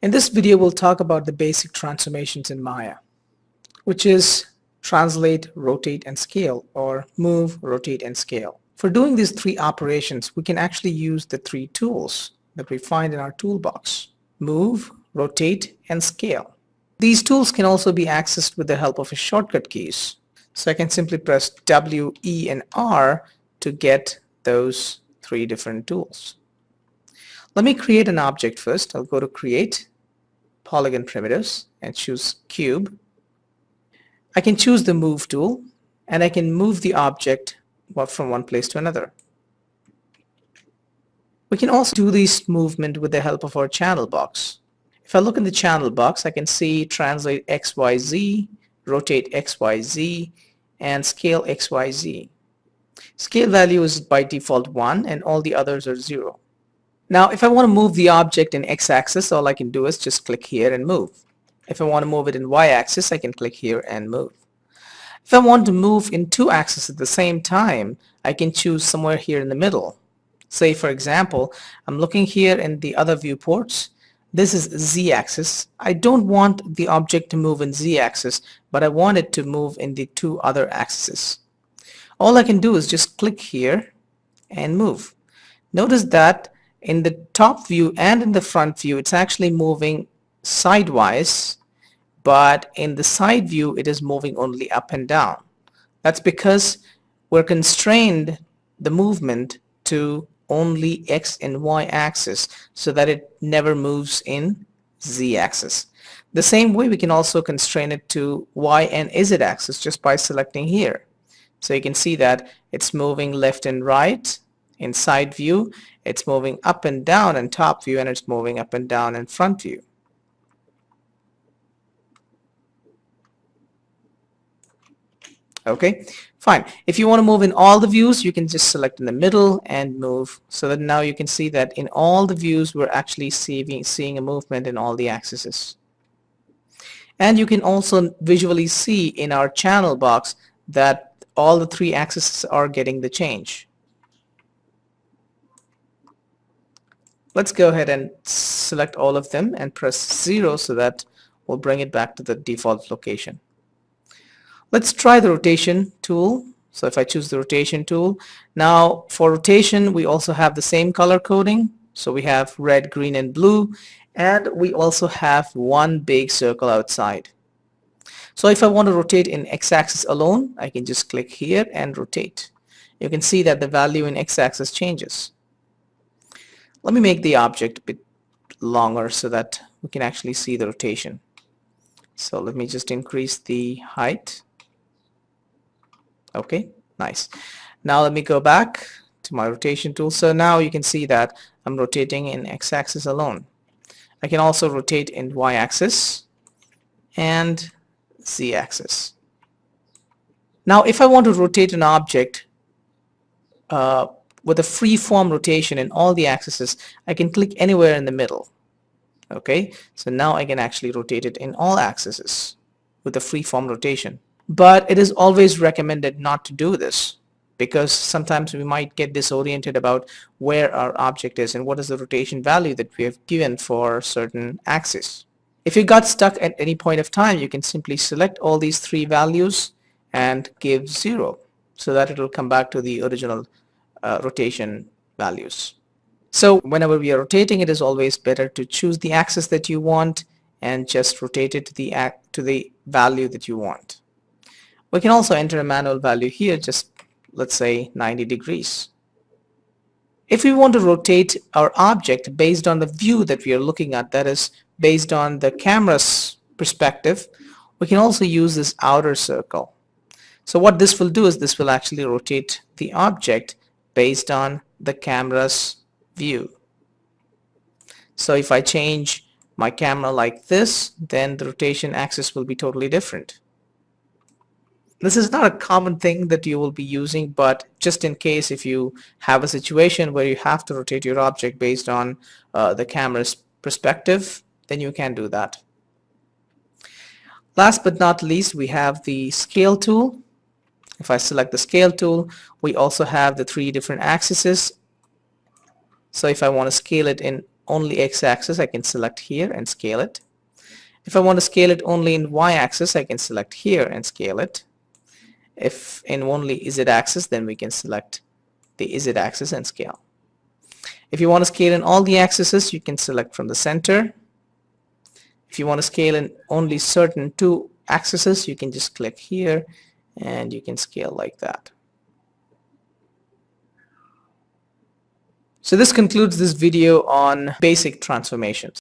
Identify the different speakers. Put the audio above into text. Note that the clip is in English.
Speaker 1: In this video, we'll talk about the basic transformations in Maya, which is translate, rotate, and scale, or move, rotate, and scale. For doing these three operations, we can actually use the three tools that we find in our toolbox: move, rotate, and scale. These tools can also be accessed with the help of shortcut keys. So I can simply press W, E, and R to get those three different tools. Let me create an object first. I'll go to Create, Polygon Primitives, and choose Cube. I can choose the Move tool, and I can move the object from one place to another. We can also do this movement with the help of our channel box. If I look in the channel box, I can see Translate XYZ, Rotate XYZ, and Scale XYZ. Scale value is by default 1, and all the others are 0. Now, if I want to move the object in X-axis, all I can do is just click here and move. If I want to move it in Y-axis, I can click here and move. If I want to move in two axes at the same time, I can choose somewhere here in the middle. Say, for example, I'm looking here in the other viewports. This is Z-axis. I don't want the object to move in Z-axis, but I want it to move in the two other axes. All I can do is just click here and move. Notice that in the top view and in the front view, it's actually moving sidewise, but in the side view, it is moving only up and down. That's because we're constrained the movement to only X and Y axis so that it never moves in Z axis. The same way we can also constrain it to Y and Z axis just by selecting here. So you can see that it's moving left and right in side view, it's moving up and down in top view, and it's moving up and down in front view. Okay, fine. If you want to move in all the views, you can just select in the middle and move, so that now you can see that in all the views we're actually seeing a movement in all the axes. And you can also visually see in our channel box that all the three axes are getting the change. Let's go ahead and select all of them and press 0 so that we'll bring it back to the default location. Let's try the rotation tool. So if I choose the rotation tool, now for rotation we also have the same color coding. So we have red, green, and blue, and we also have one big circle outside. So if I want to rotate in X-axis alone, I can just click here and rotate. You can see that the value in X-axis changes. Let me make the object a bit longer so that we can actually see the rotation. So let me just increase the height. Okay, nice. Now let me go back to my rotation tool. So now you can see that I'm rotating in X-axis alone. I can also rotate in Y-axis and Z-axis. Now if I want to rotate an object with a free-form rotation in all the axes, I can click anywhere in the middle. Okay, so now I can actually rotate it in all axes with a free-form rotation. But it is always recommended not to do this, because sometimes we might get disoriented about where our object is and what is the rotation value that we have given for certain axis. If you got stuck at any point of time, you can simply select all these three values and give 0 so that it will come back to the original rotation values. So whenever we are rotating, it is always better to choose the axis that you want and just rotate it to the value that you want. We can also enter a manual value here, just let's say 90 degrees. If we want to rotate our object based on the view that we are looking at, that is based on the camera's perspective, we can also use this outer circle. So what this will do is this will actually rotate the object based on the camera's view. So if I change my camera like this, then the rotation axis will be totally different. This is not a common thing that you will be using, but just in case if you have a situation where you have to rotate your object based on the camera's perspective, then you can do that. Last but not least, we have the scale tool. If I select the scale tool, we also have the three different axes. So if I want to scale it in only x-axis, I can select here and scale it. If I want to scale it only in y-axis, I can select here and scale it. If in only z-axis, then we can select the z-axis and scale. If you want to scale in all the axes, you can select from the center. If you want to scale in only certain two axes, you can just click here and you can scale like that. So this concludes this video on basic transformations.